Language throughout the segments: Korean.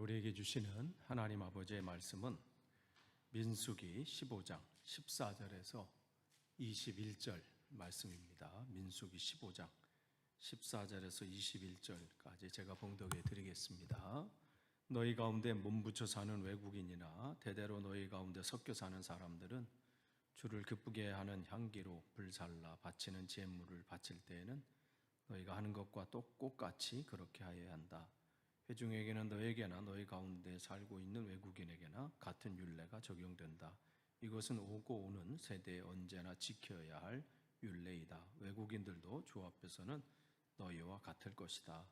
우리에게 주시는 하나님 아버지의 말씀은 민수기 15장 14절에서 21절 말씀입니다. 민수기 15장 14절에서 21절까지 제가 봉독해 드리겠습니다. 너희 가운데 몸붙여 사는 외국인이나 대대로 너희 가운데 섞여 사는 사람들은 주를 기쁘게 하는 향기로 불살라 바치는 제물을 바칠 때에는 너희가 하는 것과 똑같이 그렇게 하여야 한다. 회중에게는 너에게나 너희 가운데 살고 있는 외국인에게나 같은 율례가 적용된다. 이것은 오고 오는 세대에 언제나 지켜야 할 율례이다. 외국인들도 주 앞에서는 너희와 같을 것이다.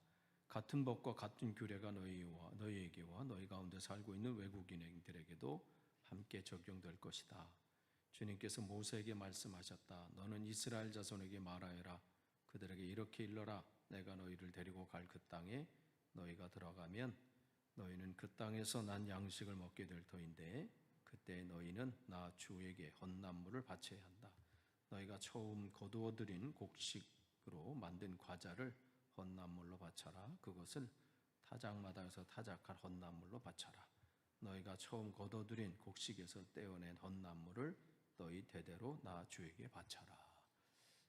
같은 법과 같은 규례가 너희에게와 너희 가운데 살고 있는 외국인들에게도 함께 적용될 것이다. 주님께서 모세에게 말씀하셨다. 너는 이스라엘 자손에게 말하여라. 그들에게 이렇게 일러라. 내가 너희를 데리고 갈 그 땅에 너희가 들어가면 너희는 그 땅에서 난 양식을 먹게 될 터인데 그때 너희는 나 주에게 헌난물을 바쳐야 한다. 너희가 처음 거두어들인 곡식으로 만든 과자를 헌난물로 바쳐라. 그것을 타작마당에서 타작할 헌난물로 바쳐라. 너희가 처음 거둬들인 곡식에서 떼어낸 헌난물을 너희 대대로 나 주에게 바쳐라.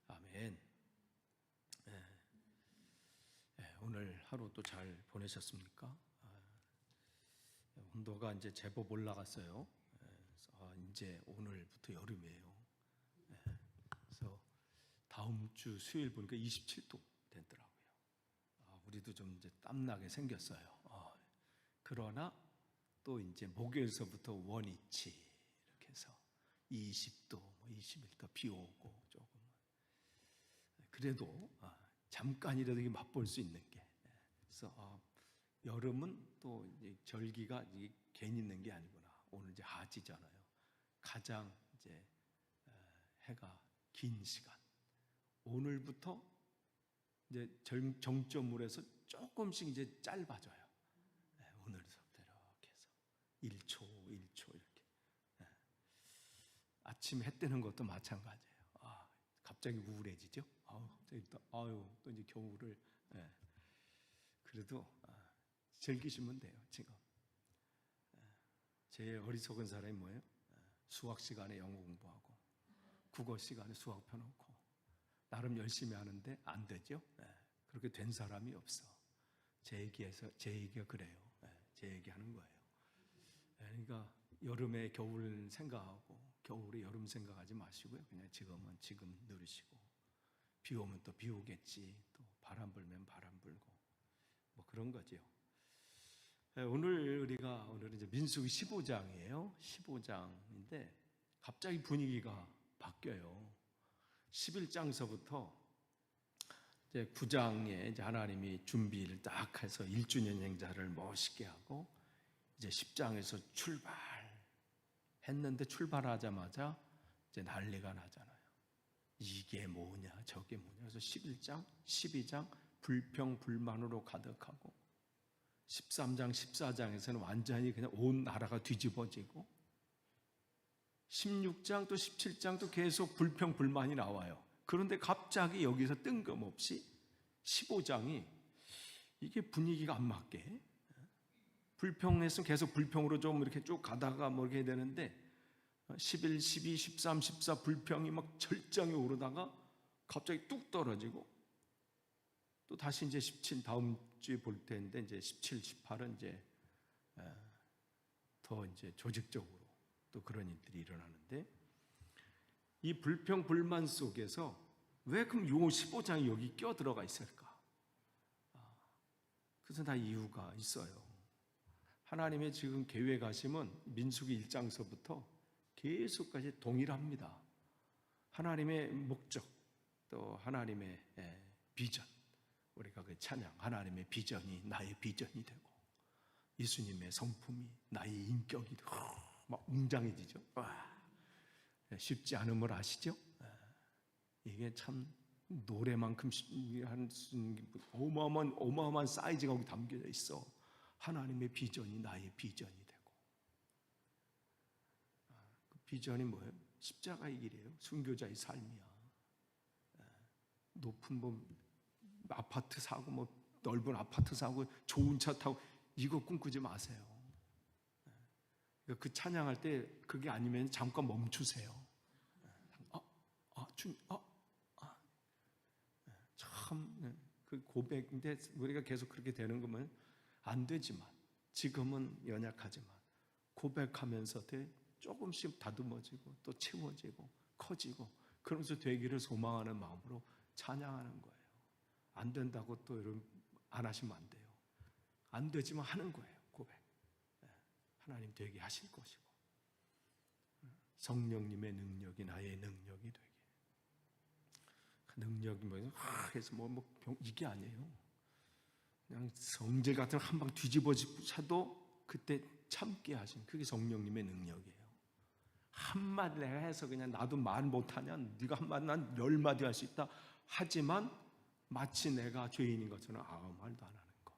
아멘. 오늘 하루 또 잘 보내셨습니까? 온도가 이제 제법 올라갔어요. 이제 오늘부터 여름이에요. 그래서 다음 주 수요일 보니까 27도 되더라고요. 우리도 좀 이제 땀나게 생겼어요. 그러나 또 이제 목요일서부터 원위치 이렇게 해서 20도, 21도 비 오고 조금. 그래도 잠깐이라도 맛볼 수 있는 게. 그래서 여름은 또 절기가 괜히 있는 게 아니구나. 오늘 이제 하지잖아요. 가장 이제 해가 긴 시간. 오늘부터 이제 정점으로서 조금씩 이제 짧아져요. 오늘부터 이렇게 해서 1초 이렇게. 아침 해 뜨는 것도 마찬가지예요. 갑자기 우울해지죠. 또 이제 겨울을. 그래도 즐기시면 돼요. 지금 제일 어리석은 사람이 뭐예요? 수학 시간에 영어 공부하고 국어 시간에 수학 펴놓고 나름 열심히 하는데 안 되죠. 그렇게 된 사람이 없어. 제 얘기가 그래요. 제 얘기하는 거예요. 그러니까 여름에 겨울 생각하고 겨울에 여름 생각하지 마시고요. 그냥 지금은 지금 누리시고 비 오면 또 비 오겠지. 또 바람 불면 바람 불고 뭐 그런 거죠. 오늘은 이제 민수기 15장이에요. 15장인데 갑자기 분위기가 바뀌어요. 11장서부터 이제 9장에 이제 하나님이 준비를 딱 해서 1주년 행사를 멋있게 하고 이제 10장에서 출발했는데 출발하자마자 이제 난리가 나잖아요. 이게 뭐냐 저게 뭐냐. 그래서 11장, 12장 불평 불만으로 가득하고 13장, 14장에서는 완전히 그냥 온 나라가 뒤집어지고 16장 또 17장도 계속 불평 불만이 나와요. 그런데 갑자기 여기서 뜬금없이 15장이 이게 분위기가 안 맞게 불평했으면 계속 불평으로 좀 이렇게 쭉 가다가 뭐 이렇게 해야 되는데 11, 12, 13, 14 불평이 막 절정에 오르다가 갑자기 뚝 떨어지고 또 다시 이제 17 다음 주에 볼 텐데 이제 17, 18은 이제 더 이제 조직적으로 또 그런 일들이 일어나는데 이 불평 불만 속에서 왜 그럼 요 15장이 여기 껴 들어가 있을까? 그래서 다 이유가 있어요. 하나님의 지금 계획하심은 민수기 1장서부터 계속까지 동일합니다. 하나님의 목적, 또 하나님의 비전, 우리가 그 찬양, 하나님의 비전이 나의 비전이 되고 예수님의 성품이 나의 인격이 되고 막 웅장해지죠. 쉽지 않은 걸 아시죠? 이게 참 노래만큼 어마어마한 사이즈가 거기 담겨져 있어. 하나님의 비전이 나의 비전이 되고 그 비전이 뭐예요? 십자가의 길이에요. 순교자의 삶이야. 높은 아파트 사고 뭐 넓은 아파트 사고 좋은 차 타고 이거 꿈꾸지 마세요. 그 찬양할 때 그게 아니면 잠깐 멈추세요. 참 그 고백인데 우리가 계속 그렇게 되는 거면 안 되지만, 지금은 연약하지만 고백하면서 조금씩 다듬어지고 또 채워지고 커지고, 그러면서 되기를 소망하는 마음으로 찬양하는 거예요. 안 된다고 또 여러분 안 하시면 안 돼요. 안 되지만 하는 거예요. 고백. 하나님 되게 하실 것이고, 성령님의 능력이 나의 능력이 되게. 그 능력이 뭐예요? 해서 이게 아니에요. 그냥 성질 같은 한 방 뒤집어져도 그때 참게 하신, 그게 성령님의 능력이에요. 한마디 내가 해서 그냥 나도 말 못하냐, 네가 한마디 난 10마디 할 수 있다 하지만 마치 내가 죄인인 것처럼 아무 말도 안 하는 거,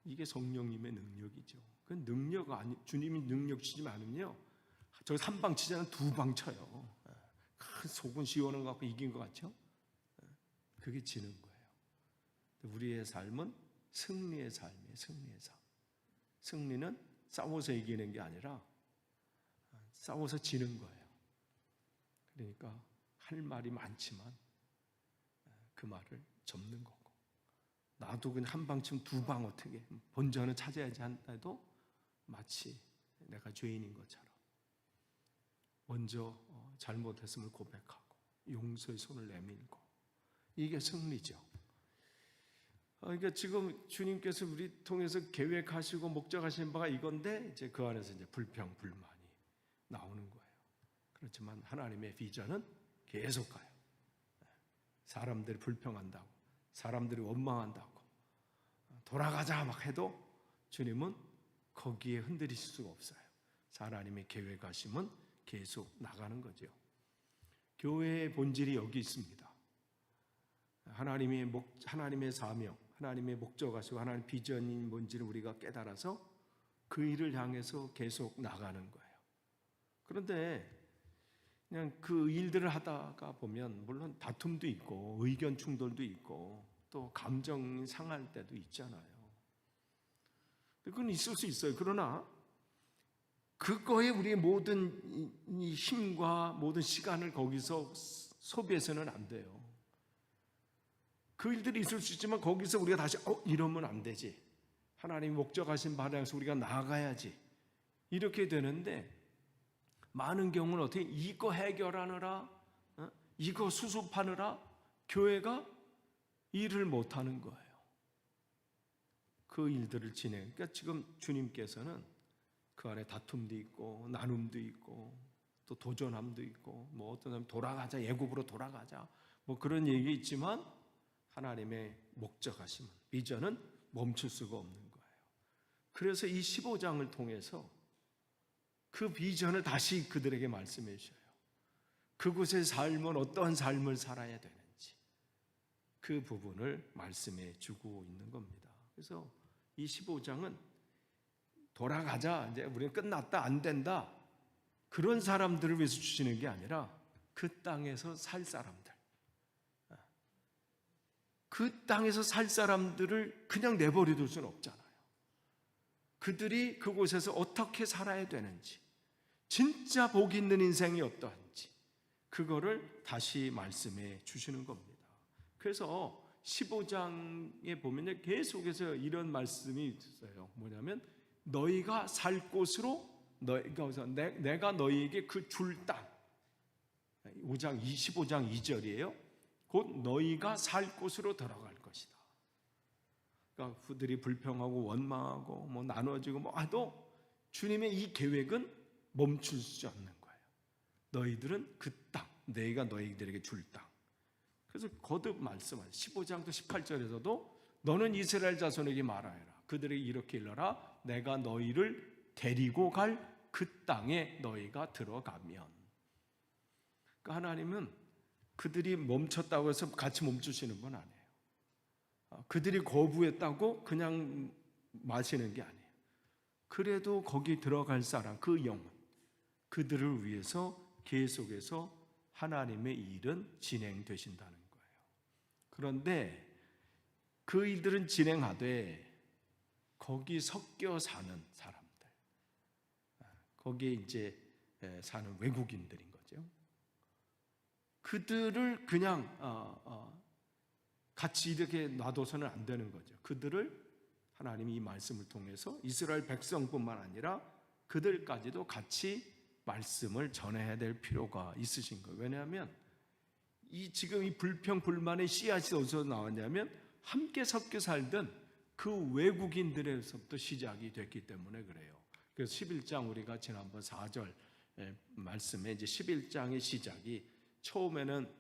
이게 성령님의 능력이죠. 그 능력 아니, 주님이 능력 주지 않으면요, 저기 3방 치자는 2방 쳐요. 큰 속은 시원한 것 같고 이긴 것 같죠? 그게 지는 거예요. 우리의 삶은 승리의 삶이에요. 승리의 삶. 승리는 싸워서 이기는 게 아니라 싸워서 지는 거예요. 그러니까 할 말이 많지만 그 말을 접는 거고, 나도 그냥 한 방 치면 2방 어떻게 본전을 찾아야지 한다도 마치 내가 죄인인 것처럼 먼저 잘못했음을 고백하고 용서의 손을 내밀고, 이게 승리죠. 그러니까 지금 주님께서 우리 통해서 계획하시고 목적하신 바가 이건데, 이제 그 안에서 이제 불평, 불만이 나오는 거예요. 그렇지만 하나님의 비전은 계속 가요. 사람들이 불평한다고, 사람들이 원망한다고, 돌아가자 막 해도 주님은 거기에 흔들리실 수가 없어요. 하나님의 계획하심은 계속 나가는 거죠. 교회의 본질이 여기 있습니다. 하나님의 사명, 하나님의 목적하시고 하나님의 비전인 뭔지를 우리가 깨달아서 그 일을 향해서 계속 나가는 거예요. 그런데 그냥 그 일들을 하다가 보면 물론 다툼도 있고 의견 충돌도 있고 또 감정이 상할 때도 있잖아요. 그건 있을 수 있어요. 그러나 그거에 우리의 모든 힘과 모든 시간을 거기서 소비해서는 안 돼요. 그 일들이 있을 수 있지만 거기서 우리가 다시 이러면 안 되지, 하나님이 목적하신 방향에서 우리가 나아가야지, 이렇게 되는데, 많은 경우는 어떻게 이거 해결하느라 이거 수습하느라 교회가 일을 못하는 거예요. 그 일들을 진행. 그러니까 지금 주님께서는 그 안에 다툼도 있고 나눔도 있고 또 도전함도 있고, 뭐 어떤 사람 돌아가자, 애굽으로 돌아가자, 뭐 그런 얘기 있지만 하나님의 목적하심은, 비전은 멈출 수가 없는 거예요. 그래서 이 15장을 통해서 그 비전을 다시 그들에게 말씀해 주셔요. 그곳의 삶은 어떠한 삶을 살아야 되는지 그 부분을 말씀해 주고 있는 겁니다. 그래서 이 15장은 돌아가자, 이제 우리는 끝났다, 안 된다, 그런 사람들을 위해서 주시는 게 아니라 그 땅에서 살 사람들, 그 땅에서 살 사람들을 그냥 내버려 둘 수는 없잖아요. 그들이 그곳에서 어떻게 살아야 되는지, 진짜 복 있는 인생이 어떠한지, 그거를 다시 말씀해 주시는 겁니다. 그래서 15장에 보면 계속해서 이런 말씀이 있어요. 뭐냐면 너희가 살 곳으로, 내가 너희에게 그 줄 땅, 25장 2절이에요. 곧 너희가 살 곳으로 들어갈 것이다. 그러니까 그들이 불평하고 원망하고 뭐 나눠지고 뭐 해도 주님의 이 계획은 멈출 수 없는 거예요. 너희들은 그 땅, 내가 너희들에게 줄 땅. 그래서 거듭 말씀하세요. 15장도 18절에서도 너는 이스라엘 자손에게 말하여라. 그들에게 이렇게 일러라. 내가 너희를 데리고 갈 그 땅에 너희가 들어가면. 그러니까 하나님은 그들이 멈췄다고 해서 같이 멈추시는 건 아니에요. 그들이 거부했다고 그냥 마시는 게 아니에요. 그래도 거기 들어갈 사람, 그 영혼, 그들을 위해서 계속해서 하나님의 일은 진행되신다는 거예요. 그런데 그 일들은 진행하되 거기 섞여 사는 사람들, 거기에 이제 사는 외국인들인 거죠. 그들을 그냥 같이 이렇게 놔둬서는 안 되는 거죠. 그들을 하나님이 이 말씀을 통해서 이스라엘 백성뿐만 아니라 그들까지도 같이 말씀을 전해야 될 필요가 있으신 거예요. 왜냐하면 지금 이 불평 불만의 씨앗이 어디서 나왔냐면 함께 섞여 살던 그 외국인들에서부터 시작이 됐기 때문에 그래요. 그래서 11장 우리가 지난번 4절 말씀에 이제 11장의 시작이 처음에는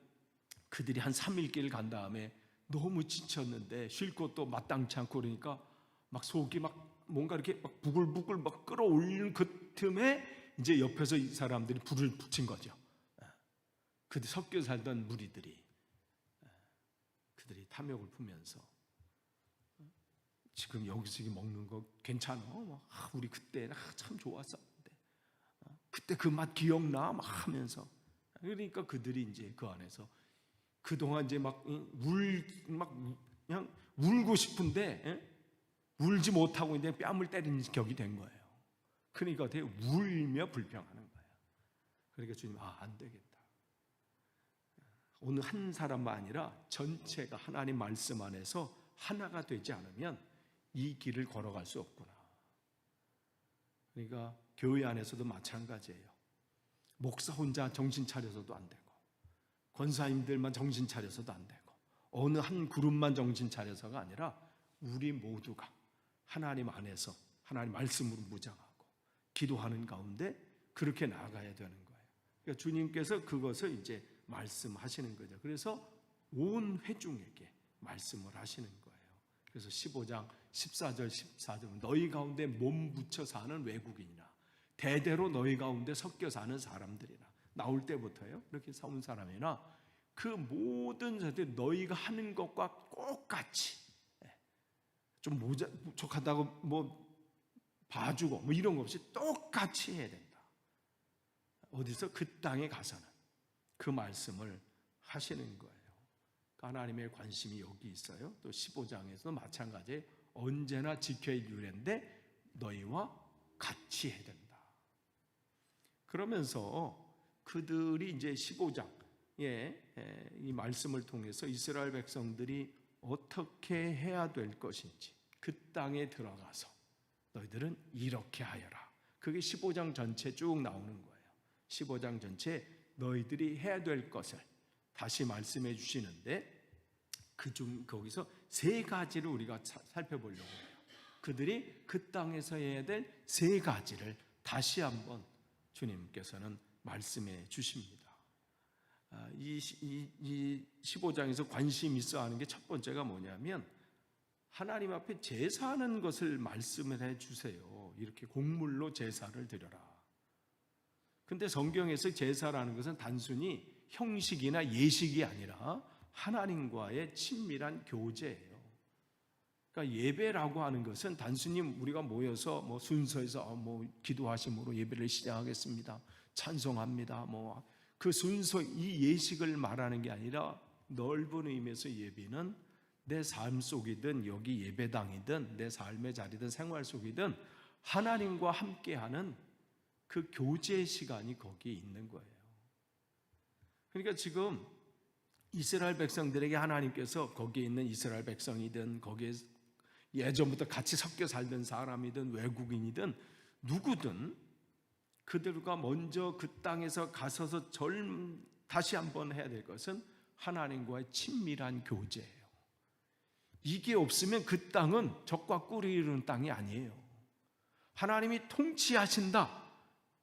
그들이 한 3일 길 간 다음에 너무 지쳤는데 쉴 곳도 마땅치 않고 그러니까 막 속이 막 뭔가 이렇게 막 부글부글 막 끌어올리는 그 틈에 이제 옆에서 이 사람들이 불을 붙인 거죠. 그들 섞여 살던 무리들이 그들이 탐욕을 품면서 지금 여기서 먹는 거 괜찮아? 우리 그때 참 좋았었는데 그때 그 맛 기억나? 막 하면서 그러니까 그들이 이제 그 안에서 그동안 이제 막 그냥 울고 싶은데 울지 못하고 이제 뺨을 때리는 격이 된 거예요. 그러니까 어떻게 울며 불평하는 거예요. 그러니까 주님 안 되겠다. 오늘 한 사람만 아니라 전체가 하나님 말씀 안에서 하나가 되지 않으면 이 길을 걸어갈 수 없구나. 그러니까 교회 안에서도 마찬가지예요. 목사 혼자 정신 차려서도 안 되고 권사님들만 정신 차려서도 안 되고 어느 한 그룹만 정신 차려서가 아니라 우리 모두가 하나님 안에서 하나님 말씀으로 무장하고 기도하는 가운데 그렇게 나아가야 되는 거예요. 그러니까 주님께서 그것을 이제 말씀하시는 거죠. 그래서 온 회중에게 말씀을 하시는 거예요. 그래서 15장 14절 14절 너희 가운데 몸 붙여 사는 외국인이나 대대로 너희 가운데 섞여 사는 사람들이나 나올 때부터요. 그렇게 사온 사람이나 그 모든 사람들 너희가 하는 것과 똑같이 좀 부족하다고 뭐 봐주고 뭐 이런 거 없이 똑같이 해야 된다. 어디서 그 땅에 가서는 그 말씀을 하시는 거예요. 하나님의 관심이 여기 있어요. 또 15장에서 마찬가지에 언제나 지켜야 유례인데 너희와 같이 해야 된다. 그러면서 그들이 이제 15장에 이 말씀을 통해서 이스라엘 백성들이 어떻게 해야 될 것인지 그 땅에 들어가서 너희들은 이렇게 하여라. 그게 15장 전체 쭉 나오는 거예요. 15장 전체 너희들이 해야 될 것을 다시 말씀해 주시는데 거기서 세 가지를 우리가 살펴보려고 해요. 그들이 그 땅에서 해야 될 세 가지를 다시 한번 주님께서는 말씀해 주십니다. 이 15장에서 관심 있어 하는 게 첫 번째가 뭐냐면 하나님 앞에 제사하는 것을 말씀을 해 주세요. 이렇게 곡물로 제사를 드려라. 근데 성경에서 제사라는 것은 단순히 형식이나 예식이 아니라 하나님과의 친밀한 교제예요. 그러니까 예배라고 하는 것은 단순히 우리가 모여서 뭐 순서에서 기도하심으로 예배를 시작하겠습니다. 찬송합니다. 그 순서 이 예식을 말하는 게 아니라 넓은 의미에서 예배는 내 삶 속이든 여기 예배당이든 내 삶의 자리든 생활 속이든 하나님과 함께하는 그 교제 시간이 거기에 있는 거예요. 그러니까 지금 이스라엘 백성들에게 하나님께서 거기에 있는 이스라엘 백성이든 거기에 예전부터 같이 섞여 살던 사람이든 외국인이든 누구든 그들과 먼저 그 땅에서 가서서 다시 한번 해야 될 것은 하나님과의 친밀한 교제예요. 이게 없으면 그 땅은 적과 꿀이 이루는 땅이 아니에요. 하나님이 통치하신다.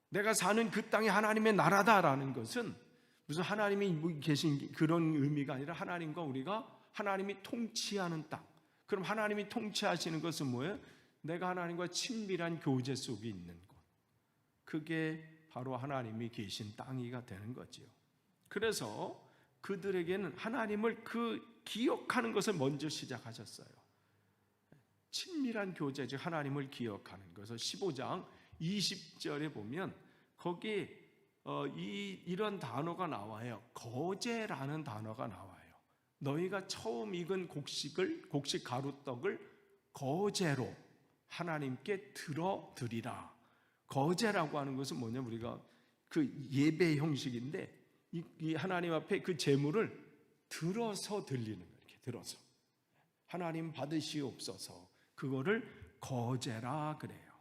내가 사는 그 땅이 하나님의 나라다라는 것은 무슨 하나님이 계신 그런 의미가 아니라 하나님과 우리가 하나님이 통치하는 땅. 그럼 하나님이 통치하시는 것은 뭐예요? 내가 하나님과 친밀한 교제 속에 있는 곳. 그게 바로 하나님이 계신 땅이가 되는 거지요. 그래서 그들에게는 하나님을 기억하는 것을 먼저 시작하셨어요. 친밀한 교제, 즉 하나님을 기억하는 것을 15장 20절에 보면 거기 이런 단어가 나와요. 거제라는 단어가 나와요. 너희가 처음 익은 곡식 가루떡을 거제로 하나님께 들어드리라. 거제라고 하는 것은 뭐냐면 우리가 그 예배 형식인데 이 하나님 앞에 그 제물을 들어서 드리는 거예요. 이렇게 들어서 하나님 받으시옵소서. 그거를 거제라 그래요.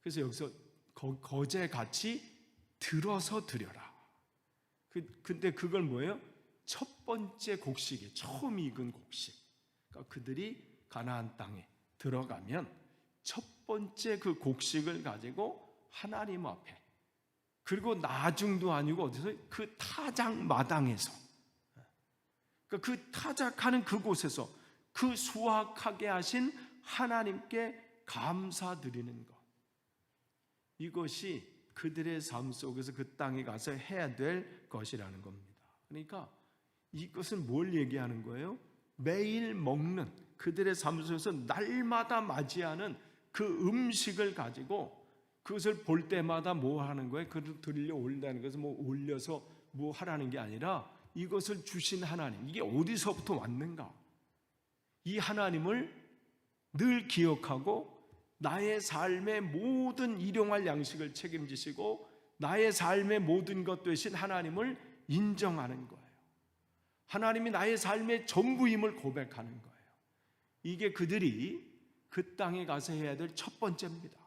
그래서 여기서 거제같이 들어서 드려라. 근데 그걸 뭐예요? 첫 번째 곡식이 처음 익은 곡식. 그러니까 그들이 가나안 땅에 들어가면 첫 번째 그 곡식을 가지고 하나님 앞에, 그리고 나중도 아니고 어디서? 그 타작 마당에서, 그러니까 그 타작하는 그곳에서 그 수확하게 하신 하나님께 감사드리는 것. 이것이 그들의 삶 속에서 그 땅에 가서 해야 될 것이라는 겁니다. 그러니까 이것은 뭘 얘기하는 거예요? 매일 먹는, 그들의 삶 속에서 날마다 맞이하는 그 음식을 가지고 그것을 볼 때마다 뭐 하는 거예요? 그를 들려 올리는 것은 뭐 올려서 뭐 하라는 게 아니라 이것을 주신 하나님, 이게 어디서부터 왔는가? 이 하나님을 늘 기억하고 나의 삶의 모든 일용할 양식을 책임지시고 나의 삶의 모든 것 되신 하나님을 인정하는 거예요. 하나님이 나의 삶의 전부임을 고백하는 거예요. 이게 그들이 그 땅에 가서 해야 될 첫 번째입니다.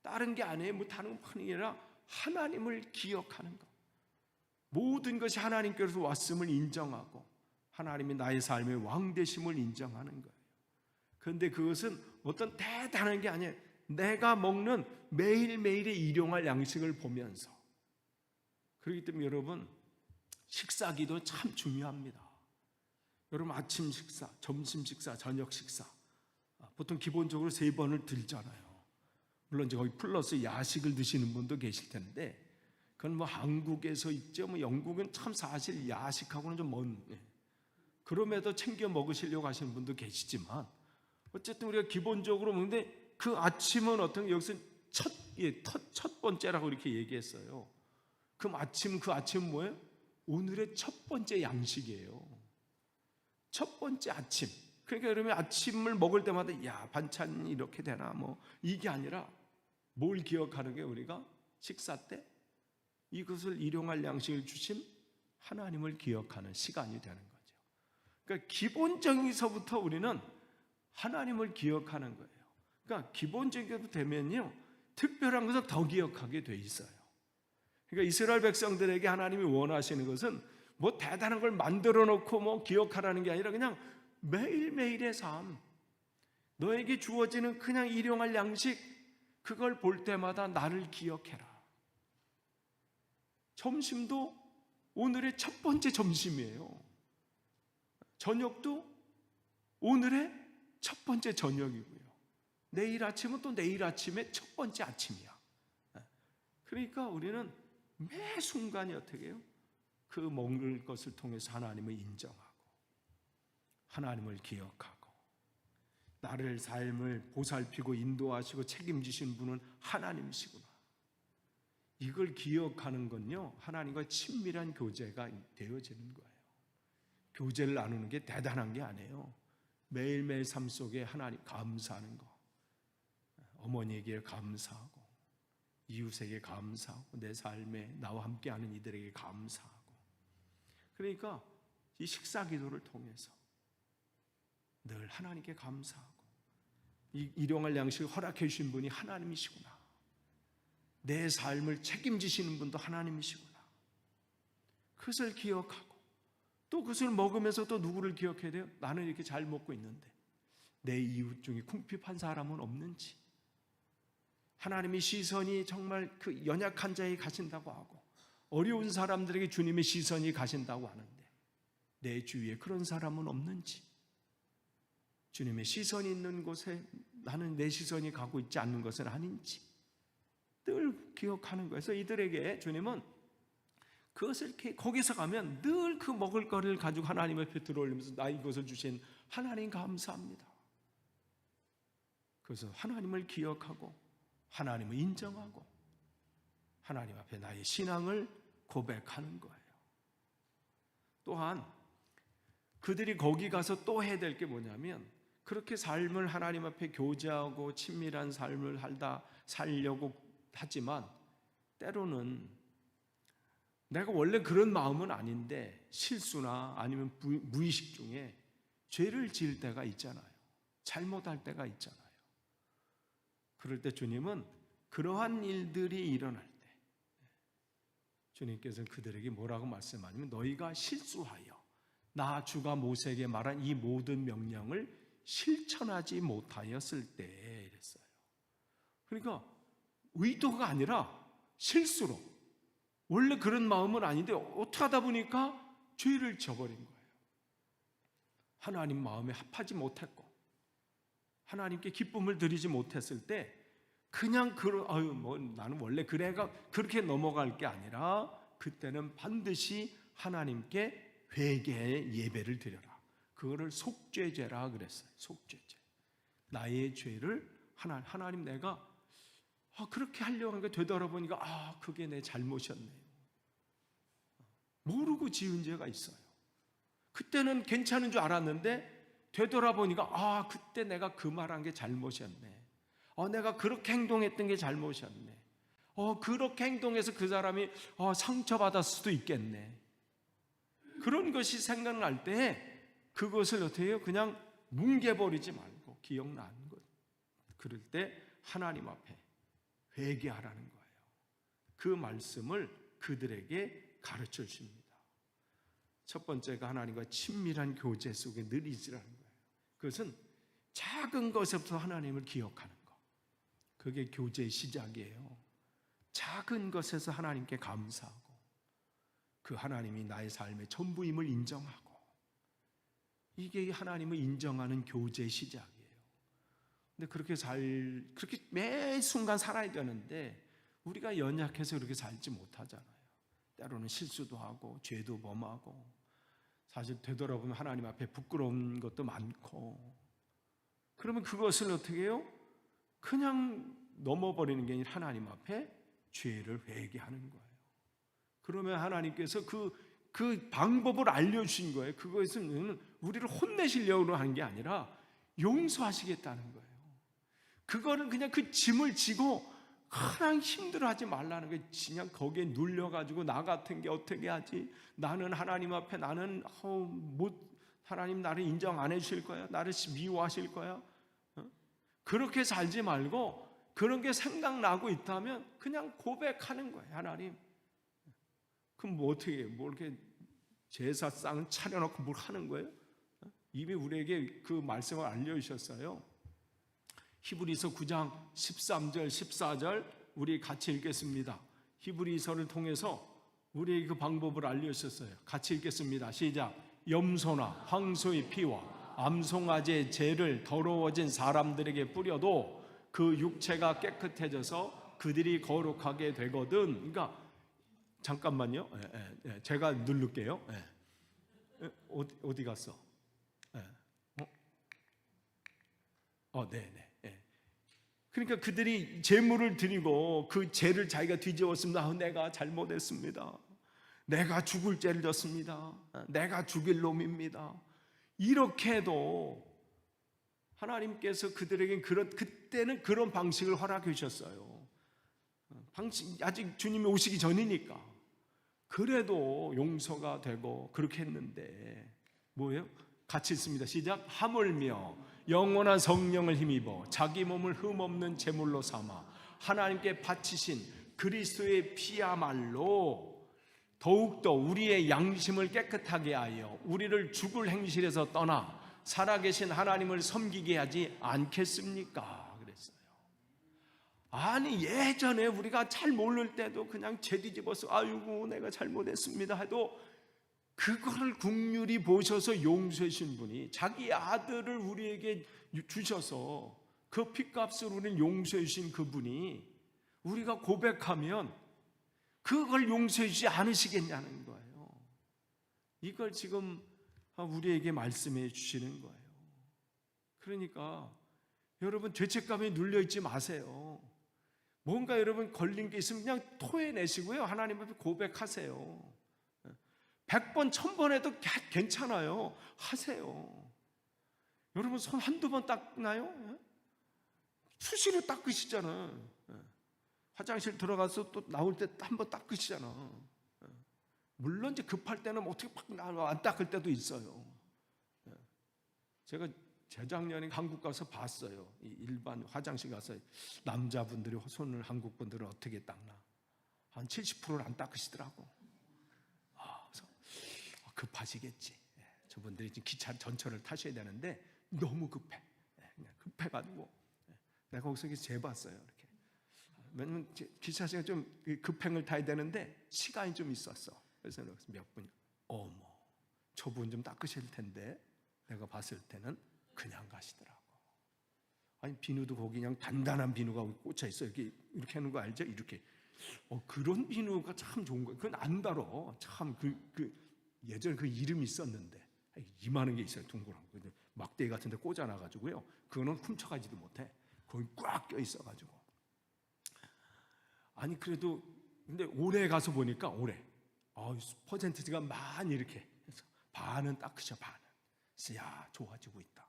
다른 게 아니에요. 뭐 다른 게 아니라 하나님을 기억하는 것. 모든 것이 하나님께로서 왔음을 인정하고 하나님이 나의 삶의 왕 되심을 인정하는 거예요. 그런데 그것은 어떤 대단한 게 아니에요. 내가 먹는 매일매일의 일용할 양식을 보면서. 그렇기 때문에 여러분, 식사기도 참 중요합니다. 여러분, 아침 식사, 점심 식사, 저녁 식사 보통 기본적으로 3번을 들잖아요. 물론 이제 거기 플러스 야식을 드시는 분도 계실 텐데 그건 뭐 한국에서 있죠. 뭐 영국은 참 사실 야식하고는 좀 먼, 그럼에도 챙겨 먹으시려고 하시는 분도 계시지만 어쨌든 우리가 기본적으로 먹는데 그 아침은 어떤, 여기서 첫 번째라고 이렇게 얘기했어요. 그 아침은 뭐예요? 오늘의 첫 번째 양식이에요. 첫 번째 아침. 그러니까 여러분, 아침을 먹을 때마다 야, 반찬이 이렇게 되나 뭐 이게 아니라 뭘 기억하는 게, 우리가 식사 때 이것을 일용할 양식을 주신 하나님을 기억하는 시간이 되는 거죠. 그러니까 기본적인서부터 우리는 하나님을 기억하는 거예요. 그러니까 기본적인 게 되면요, 특별한 것은 더 기억하게 돼 있어요. 그러니까 이스라엘 백성들에게 하나님이 원하시는 것은 뭐 대단한 걸 만들어 놓고 뭐 기억하라는 게 아니라 그냥 매일매일의 삶, 너에게 주어지는 그냥 일용할 양식, 그걸 볼 때마다 나를 기억해라. 점심도 오늘의 첫 번째 점심이에요. 저녁도 오늘의 첫 번째 저녁이고요. 내일 아침은 또 내일 아침의 첫 번째 아침이야. 그러니까 우리는 매 순간이 어떻게 해요? 그 먹을 것을 통해서 하나님을 인정하고 하나님을 기억하고 나를 삶을 보살피고 인도하시고 책임지신 분은 하나님이시구나. 이걸 기억하는 건요, 하나님과 친밀한 교제가 되어지는 거예요. 교제를 나누는 게 대단한 게 아니에요. 매일매일 삶 속에 하나님 감사하는 거, 어머니에게 감사하고 이웃에게 감사하고 내 삶에 나와 함께하는 이들에게 감사하고. 그러니까 이 식사 기도를 통해서 늘 하나님께 감사하고 이 일용할 양식을 허락해 주신 분이 하나님이시구나, 내 삶을 책임지시는 분도 하나님이시구나, 그것을 기억하고 또 그것을 먹으면서 또 누구를 기억해야 돼요? 나는 이렇게 잘 먹고 있는데 내 이웃 중에 궁핍한 사람은 없는지, 하나님의 시선이 정말 그 연약한 자에게 가신다고 하고 어려운 사람들에게 주님의 시선이 가신다고 하는데 내 주위에 그런 사람은 없는지, 주님의 시선이 있는 곳에 나는 내 시선이 가고 있지 않는 것은 아닌지 늘 기억하는 거예요. 그래서 이들에게 주님은 그것을 이렇게 거기서 가면 늘 그 먹을 거를 가지고 하나님 앞에 들어올리면서 나 이것을 주신 하나님 감사합니다. 그래서 하나님을 기억하고 하나님을 인정하고 하나님 앞에 나의 신앙을 고백하는 거예요. 또한 그들이 거기 가서 또 해야 될 게 뭐냐면 그렇게 삶을 하나님 앞에 교제하고 친밀한 삶을 살려고 하지만 때로는 내가 원래 그런 마음은 아닌데 실수나 아니면 무의식 중에 죄를 지을 때가 있잖아요. 잘못할 때가 있잖아요. 그럴 때 주님은 그러한 일들이 일어날 때 주님께서는 그들에게 뭐라고 말씀하냐면 너희가 실수하여 나 주가 모세에게 말한 이 모든 명령을 실천하지 못하였을 때 이랬어요. 그러니까 의도가 아니라 실수로 원래 그런 마음은 아닌데 어떻게 하다 보니까 죄를 저버린 거예요. 하나님 마음에 합하지 못했고 하나님께 기쁨을 드리지 못했을 때 그냥 나는 원래 그래가 그렇게 넘어갈 게 아니라 그때는 반드시 하나님께 회개의 예배를 드려라. 그거를 속죄제라 그랬어요. 속죄제. 나의 죄를 하나님 내가 그렇게 하려고 하는 게 되돌아보니까 그게 내 잘못이었네요. 모르고 지은 죄가 있어요. 그때는 괜찮은 줄 알았는데 되돌아보니까 그때 내가 그 말한 게 잘못이었네. 내가 그렇게 행동했던 게 잘못이었네. 그렇게 행동해서 그 사람이 상처받았을 수도 있겠네. 그런 것이 생각날 때 그것을 어떻게 해요? 그냥 뭉개버리지 말고 기억나는 것. 그럴 때 하나님 앞에 회개하라는 거예요. 그 말씀을 그들에게 가르쳐 줍니다. 첫 번째가 하나님과 친밀한 교제 속에 늘 있으라는 거예요. 그것은 작은 것에부터 하나님을 기억하는 것. 그게 교제의 시작이에요. 작은 것에서 하나님께 감사하고 그 하나님이 나의 삶의 전부임을 인정하고 이게 하나님을 인정하는 교제의 시작이에요. 근데 그렇게 매 순간 살아야 되는데 우리가 연약해서 그렇게 살지 못하잖아요. 때로는 실수도 하고 죄도 범하고 사실 되돌아보면 하나님 앞에 부끄러운 것도 많고 그러면 그것을 어떻게 해요? 그냥 넘어버리는 게 아니라 하나님 앞에 죄를 회개하는 거예요. 그러면 하나님께서 그 방법을 알려주신 거예요. 그것은 우리를 혼내시려고 하는 게 아니라 용서하시겠다는 거예요. 그거는 그냥 그 짐을 지고 그냥 힘들어하지 말라는 거예요. 그냥 거기에 눌려가지고 나 같은 게 어떻게 하지? 나는 하나님 앞에 하나님 나를 인정 안 해주실 거야? 나를 미워하실 거야? 그렇게 살지 말고 그런 게 생각나고 있다면 그냥 고백하는 거예요. 하나님 그럼 뭐 어떻게 해요? 뭐 이렇게 제사상 차려놓고 뭘 하는 거예요? 이미 우리에게 그 말씀을 알려주셨어요. 히브리서 9장 13절 14절 우리 같이 읽겠습니다. 히브리서를 통해서 우리에게 그 방법을 알려주셨어요. 같이 읽겠습니다. 시작. 염소나 황소의 피와 암송아지의 죄를 더러워진 사람들에게 뿌려도 그 육체가 깨끗해져서 그들이 거룩하게 되거든. 그러니까 잠깐만요. 제가 누를게요. 어디 갔어? 네네. 그러니까 그들이 제물을 드리고 그 죄를 자기가 뒤집었습니다. 내가 잘못했습니다. 내가 죽을 죄를 졌습니다. 내가 죽일 놈입니다. 이렇게 해도 하나님께서 그들에게 그때는 그런 방식을 허락해 주셨어요. 아직 주님이 오시기 전이니까. 그래도 용서가 되고 그렇게 했는데 뭐예요? 같이 있습니다. 시작. 하물며 영원한 성령을 힘입어 자기 몸을 흠없는 제물로 삼아 하나님께 바치신 그리스도의 피야말로 더욱더 우리의 양심을 깨끗하게 하여 우리를 죽을 행실에서 떠나 살아계신 하나님을 섬기게 하지 않겠습니까? 그랬어요. 아니 예전에 우리가 잘 모를 때도 그냥 죄 뒤집어서 아이고 내가 잘못했습니다 해도 그거를 긍휼히 보셔서 용서해 주신 분이 자기 아들을 우리에게 주셔서 그 핏값을 우리는 용서해 주신 그분이 우리가 고백하면 그걸 용서해 주지 않으시겠냐는 거예요. 이걸 지금 우리에게 말씀해 주시는 거예요. 그러니까 여러분 죄책감에 눌려있지 마세요. 뭔가 여러분 걸린 게 있으면 그냥 토해내시고요. 하나님 앞에 고백하세요. 100번, 1000번 해도 괜찮아요. 하세요. 여러분 손 한두 번 닦나요? 수시로 닦으시잖아. 화장실 들어가서 또 나올 때 한 번 닦으시잖아. 물론 이제 급할 때는 어떻게 안 닦을 때도 있어요. 제가 재작년에 한국 가서 봤어요. 일반 화장실 가서 남자분들이 손을, 한국 분들은 어떻게 닦나. 한 70%는 안 닦으시더라고. 그래서 급하시겠지. 저분들이 지금 기차 전철을 타셔야 되는데 너무 급해. 그냥 급해가지고 내가 거기서 재봤어요. 이렇게. 왜냐면 기차 시간 좀 급행을 타야 되는데 시간이 좀 있었어. 그래서 몇 분이, 어머, 저분 좀 닦으실 텐데 내가 봤을 때는 그냥 가시더라고. 아니 비누도 거기 그냥 단단한 비누가 꽂혀 있어. 이렇게 하는 거 알죠? 이렇게. 그런 비누가 참 좋은 거예요. 그건 안 달어. 참 예전에 그 이름이 있었는데 이만한 게 있어요. 둥그런 거. 막대기 같은 데 꽂아놔가지고요. 그거는 훔쳐가지도 못해. 거기 꽉 껴 있어가지고. 아니 그래도 근데 올해 가서 보니까 올해 퍼센티지가 많이 이렇게 해서 반은 닦으셔. 반은. 야, 좋아지고 있다.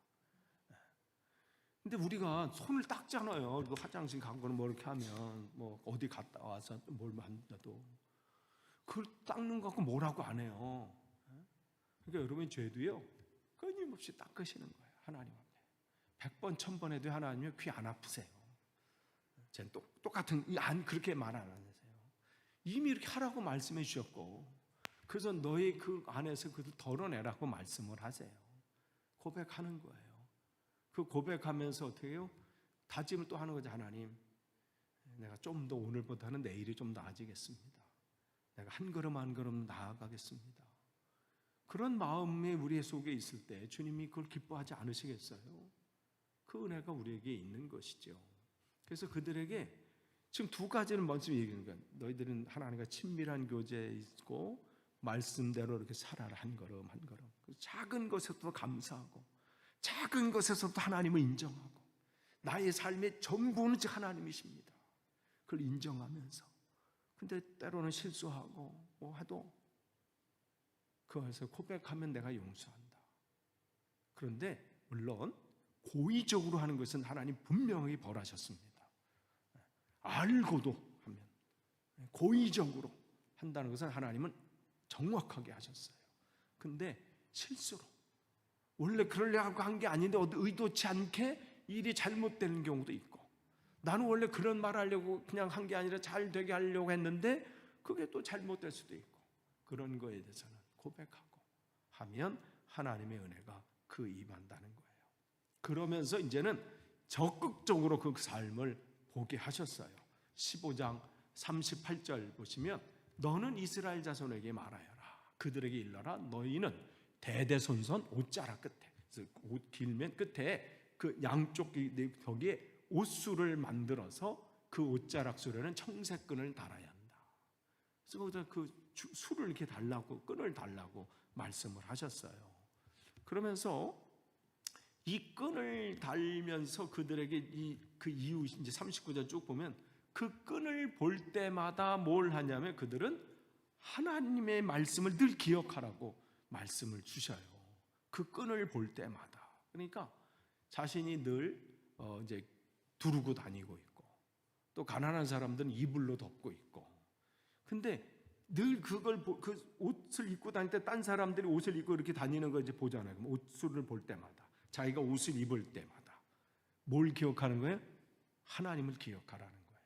근데 우리가 손을 닦잖아요. 화장실 간 거는 뭐 이렇게 하면 뭐 어디 갔다 와서 뭘 만져도 그걸 닦는 거 갖고 뭐라고 안 해요. 그러니까 여러분 죄도요 끊임없이 닦으시는 거예요. 하나님 앞에 100번 1000번 해도 하나님이 귀 안 아프세요. 쟤는 똑같은 그렇게 말 안 하세요. 이미 이렇게 하라고 말씀해 주셨고, 그래서 너희 그 안에서 그것을 덜어내라고 말씀을 하세요. 고백하는 거예요. 그 고백하면서 어떻게 해요? 다짐을 또 하는 거죠. 하나님, 내가 좀 더 오늘보다는 내일이 좀 나아지겠습니다. 내가 한 걸음 한 걸음 나아가겠습니다. 그런 마음이 우리 속에 있을 때 주님이 그걸 기뻐하지 않으시겠어요? 그 은혜가 우리에게 있는 것이죠. 그래서 그들에게 지금 두 가지는 먼저 얘기하는 거예요. 너희들은 하나님과 친밀한 교제에 있고 말씀대로 이렇게 살아라. 한 걸음 한 걸음. 작은 것에서도 감사하고 작은 것에서도 하나님을 인정하고 나의 삶의 전부는 즉 하나님이십니다. 그걸 인정하면서 근데 때로는 실수하고 뭐 해도 그것을 고백하면 내가 용서한다. 그런데 물론 고의적으로 하는 것은 하나님 분명히 벌하셨습니다. 알고도 하면 고의적으로 한다는 것은 하나님은 정확하게 하셨어요. 근데 실수로 원래 그러려고 한 게 아닌데 의도치 않게 일이 잘못되는 경우도 있고, 나는 원래 그런 말 하려고 그냥 한 게 아니라 잘 되게 하려고 했는데 그게 또 잘못될 수도 있고, 그런 거에 대해서는 고백하고 하면 하나님의 은혜가 그 임한다는 거예요. 그러면서 이제는 적극적으로 그 삶을 보게 하셨어요. 15장 38절 보시면 너는 이스라엘 자손에게 말하여라. 그들에게 일러라. 너희는 대대손손 옷자락 끝에, 옷 길면 끝에 그 양쪽 벽에 옷수를 만들어서 그 옷자락 수레는 청색끈을 달아야 한다. 그래서 그 수를 이렇게 달라고, 끈을 달라고 말씀을 하셨어요. 그러면서 이 끈을 달면서 그들에게 그 이후 이제 39절 쭉 보면 그 끈을 볼 때마다 뭘 하냐면 그들은 하나님의 말씀을 늘 기억하라고 말씀을 주셔요. 그 끈을 볼 때마다. 그러니까 자신이 늘 이제 두르고 다니고 있고, 또 가난한 사람들은 이불로 덮고 있고, 근데 늘 그 옷을 입고 다닐 때 딴 사람들이 옷을 입고 이렇게 다니는 거 이제 보잖아요. 그럼 옷을 볼 때마다, 자기가 옷을 입을 때마다 뭘 기억하는 거예요? 하나님을 기억하라는 거예요.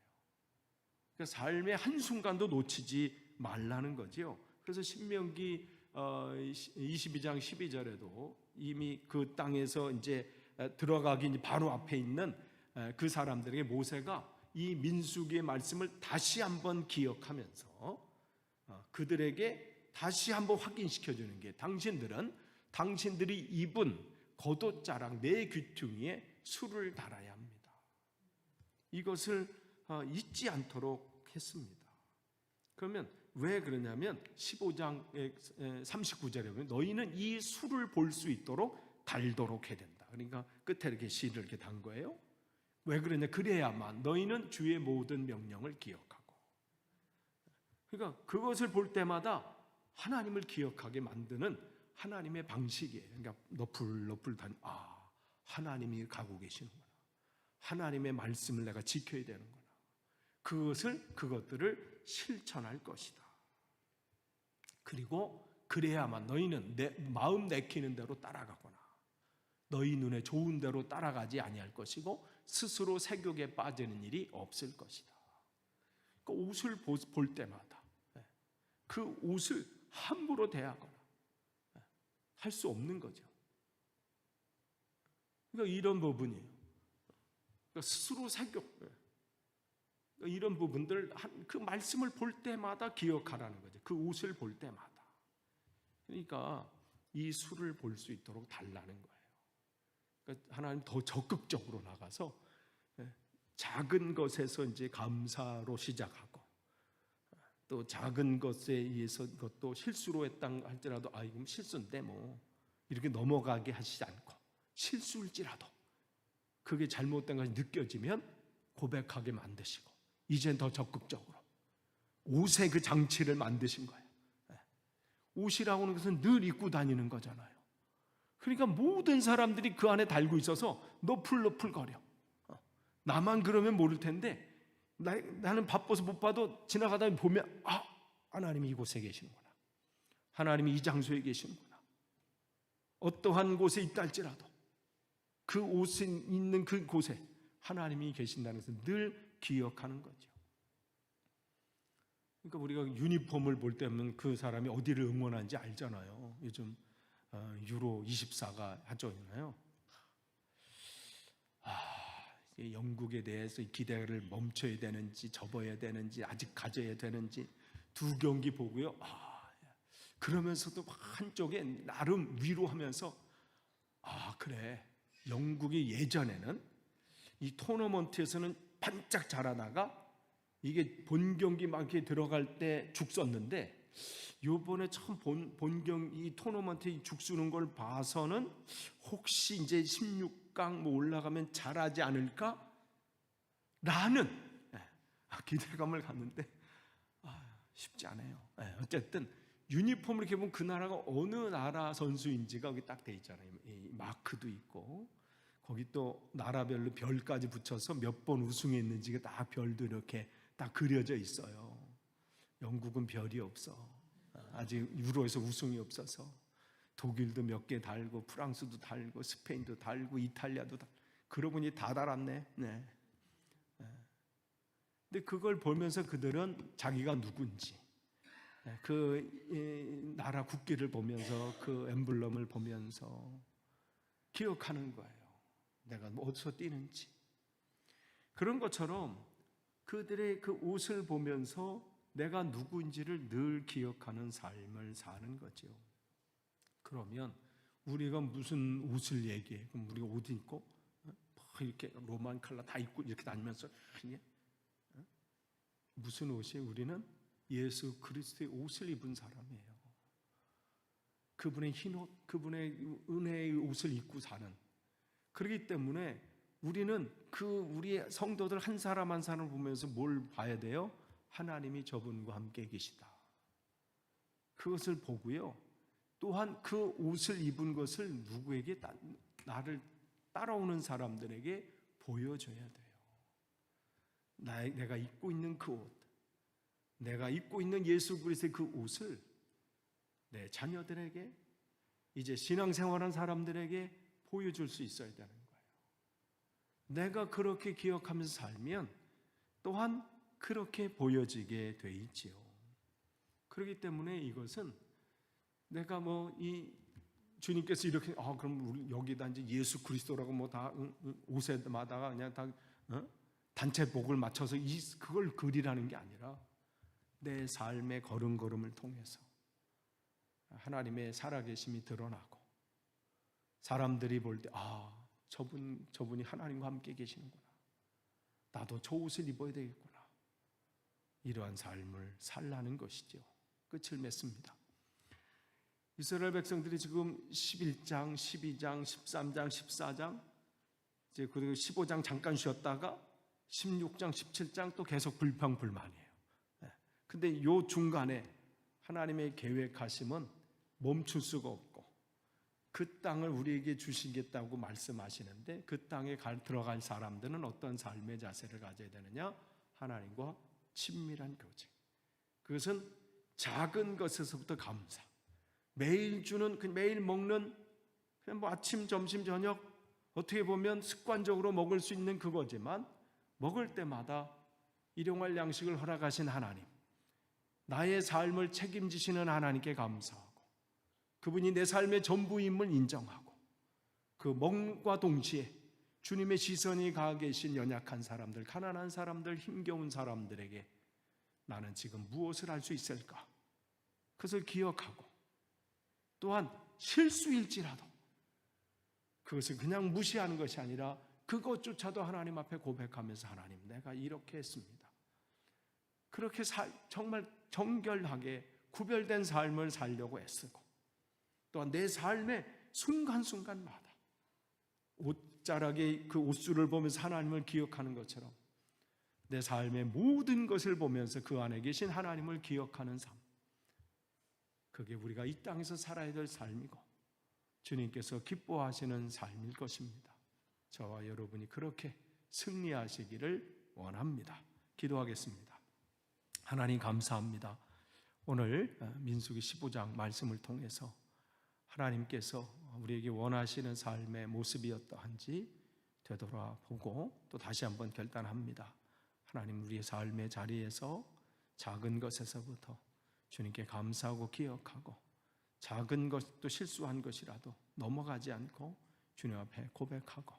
그러니까 삶의 한순간도 놓치지 말라는 거죠. 그래서 신명기 22장 12절에도 이미 그 땅에서 이제 들어가기 바로 앞에 있는 그 사람들에게 모세가 이 민수기의 말씀을 다시 한번 기억하면서 그들에게 다시 한번 확인시켜 주는 게, 당신들이 입은 겉옷자락 내 귀퉁이에 수를 달아야 합니다. 이것을 잊지 않도록 했습니다. 그러면 왜 그러냐면 15장 39절에 보면 너희는 이 수를 볼 수 있도록 달도록 해야 된다. 그러니까 끝에 이렇게 실을 이렇게 단 거예요. 왜 그러냐? 그래야만 너희는 주의 모든 명령을 기억하고. 그러니까 그것을 볼 때마다 하나님을 기억하게 만드는 하나님의 방식이에요. 그러니까 너풀 단. 하나님이 가고 계시는구나. 하나님의 말씀을 내가 지켜야 되는구나. 그것들을 실천할 것이다. 그리고 그래야만 너희는 내 마음 내키는 대로 따라가거나 너희 눈에 좋은 대로 따라가지 아니할 것이고 스스로 색욕에 빠지는 일이 없을 것이다. 그 옷을 볼 때마다 그 옷을 함부로 대하거나 할 수 없는 거죠. 그러니까 이런 부분이에요. 그러니까 스스로 색욕, 이런 부분들 그 말씀을 볼 때마다 기억하라는 거죠. 그 옷을 볼 때마다. 그러니까 이 술을 볼 수 있도록 달라는 거예요. 그러니까 하나님 더 적극적으로 나가서 작은 것에서 이제 감사로 시작하고 또 작은 것에 의해서 그것도 실수로 했다 할지라도 이건 실수인데 뭐 이렇게 넘어가게 하시지 않고 실수일지라도 그게 잘못된 것이 느껴지면 고백하게 만드시고 이젠 더 적극적으로 옷의 그 장치를 만드신 거예요. 옷이라고 하는 것은 늘 입고 다니는 거잖아요. 그러니까 모든 사람들이 그 안에 달고 있어서 너풀너풀거려. 나만 그러면 모를 텐데 나는 바빠서 못 봐도 지나가다 보면 하나님이 이곳에 계시는구나. 하나님이 이 장소에 계시는구나. 어떠한 곳에 있다 할지라도 그 옷이 있는 그 곳에 하나님이 계신다는 것을 늘 기억하는 거죠. 그러니까 우리가 유니폼을 볼 때면 그 사람이 어디를 응원하는지 알잖아요. 요즘 유로 24가 하잖아요. 영국에 대해서 기대를 멈춰야 되는지 접어야 되는지 아직 가져야 되는지 두 경기 보고요. 그러면서도 한쪽에 나름 위로하면서 그래, 영국이 예전에는 이 토너먼트에서는 반짝 자라다가 이게 본 경기 막 이렇게 들어갈 때 죽 썼는데 요번에 처음 이 토너먼트에 죽 쓰는 걸 봐서는 혹시 이제 16강 뭐 올라가면 잘하지 않을까? 라는 기대감을 갖는데 쉽지 않아요. 어쨌든 유니폼을 이렇게 보면 그 나라가 어느 나라 선수인지가 여기 딱 돼 있잖아요. 이 마크도 있고 거기 또 나라별로 별까지 붙여서 몇 번 우승했는지가 딱 별도 이렇게 딱 그려져 있어요. 영국은 별이 없어. 아직 유로에서 우승이 없어서 독일도 몇 개 달고 프랑스도 달고 스페인도 달고 이탈리아도 달고 그러고 보니 다 달았네. 네. 근데 그걸 보면서 그들은 자기가 누군지 그 나라 국기를 보면서 그 엠블럼을 보면서 기억하는 거예요. 내가 어디서 뛰는지. 그런 것처럼 그들의 그 옷을 보면서 내가 누구인지를 늘 기억하는 삶을 사는 거죠. 그러면 우리가 무슨 옷을 얘기해? 그럼 우리가 옷 입고 이렇게 로만 컬러 다 입고 이렇게 다니면서 무슨 옷이에요? 우리는 예수 그리스도의 옷을 입은 사람이에요. 그분의 흰 옷, 그분의 은혜의 옷을 입고 사는. 그렇기 때문에 우리는 우리의 성도들 한 사람 한 사람을 보면서 뭘 봐야 돼요? 하나님이 저분과 함께 계시다. 그것을 보고요. 또한 그 옷을 입은 것을 누구에게 나를 따라오는 사람들에게 보여줘야 돼요. 내가 입고 있는 그 옷, 내가 입고 있는 예수 그리스도의 그 옷을 내 자녀들에게 이제 신앙생활한 사람들에게 보여줄 수 있어야 되는 거예요. 내가 그렇게 기억하면서 살면 또한 그렇게 보여지게 돼 있지요. 그렇기 때문에 이것은 내가 주님께서 이렇게 그럼 우리 여기다 이제 예수 그리스도라고 다 옷에마다가 그냥 다 단체복을 맞춰서 그걸 그리라는 게 아니라 내 삶의 걸음걸음을 통해서 하나님의 살아계심이 드러나고 사람들이 볼 때 저분이 하나님과 함께 계시는구나. 나도 저 옷을 입어야 되겠구나. 이러한 삶을 살라는 것이죠. 끝을 맺습니다. 이스라엘 백성들이 지금 11장, 12장, 13장, 14장 이제 그리고 15장 잠깐 쉬었다가 16장, 17장 또 계속 불평불만이에요. 근데 요 중간에 하나님의 계획하심은 멈출 수가 없고 그 땅을 우리에게 주시겠다고 말씀하시는데 그 땅에 들어갈 사람들은 어떤 삶의 자세를 가져야 되느냐? 하나님과 친밀한 교제. 그것은 작은 것에서부터 감사. 매일 주는 매일 먹는 그냥 아침, 점심, 저녁 어떻게 보면 습관적으로 먹을 수 있는 그거지만 먹을 때마다 일용할 양식을 허락하신 하나님, 나의 삶을 책임지시는 하나님께 감사하고 그분이 내 삶의 전부임을 인정하고 그 먹과 동시에 주님의 시선이 가 계신 연약한 사람들, 가난한 사람들, 힘겨운 사람들에게 나는 지금 무엇을 할 수 있을까? 그것을 기억하고 또한 실수일지라도 그것을 그냥 무시하는 것이 아니라 그것조차도 하나님 앞에 고백하면서 하나님, 내가 이렇게 했습니다. 그렇게 정말 정결하게 구별된 삶을 살려고 애쓰고 또한 내 삶의 순간순간마다 옷자락의 그 옷수를 보면서 하나님을 기억하는 것처럼 내 삶의 모든 것을 보면서 그 안에 계신 하나님을 기억하는 삶, 그게 우리가 이 땅에서 살아야 될 삶이고 주님께서 기뻐하시는 삶일 것입니다. 저와 여러분이 그렇게 승리하시기를 원합니다. 기도하겠습니다. 하나님 감사합니다. 오늘 민수기 15장 말씀을 통해서 하나님께서 우리에게 원하시는 삶의 모습이 어떠한지 되돌아보고 또 다시 한번 결단합니다. 하나님, 우리의 삶의 자리에서 작은 것에서부터 주님께 감사하고 기억하고 작은 것도 실수한 것이라도 넘어가지 않고 주님 앞에 고백하고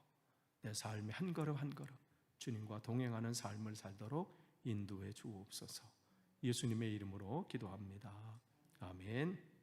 내 삶의 한 걸음 한 걸음 주님과 동행하는 삶을 살도록 인도해 주옵소서. 예수님의 이름으로 기도합니다. 아멘.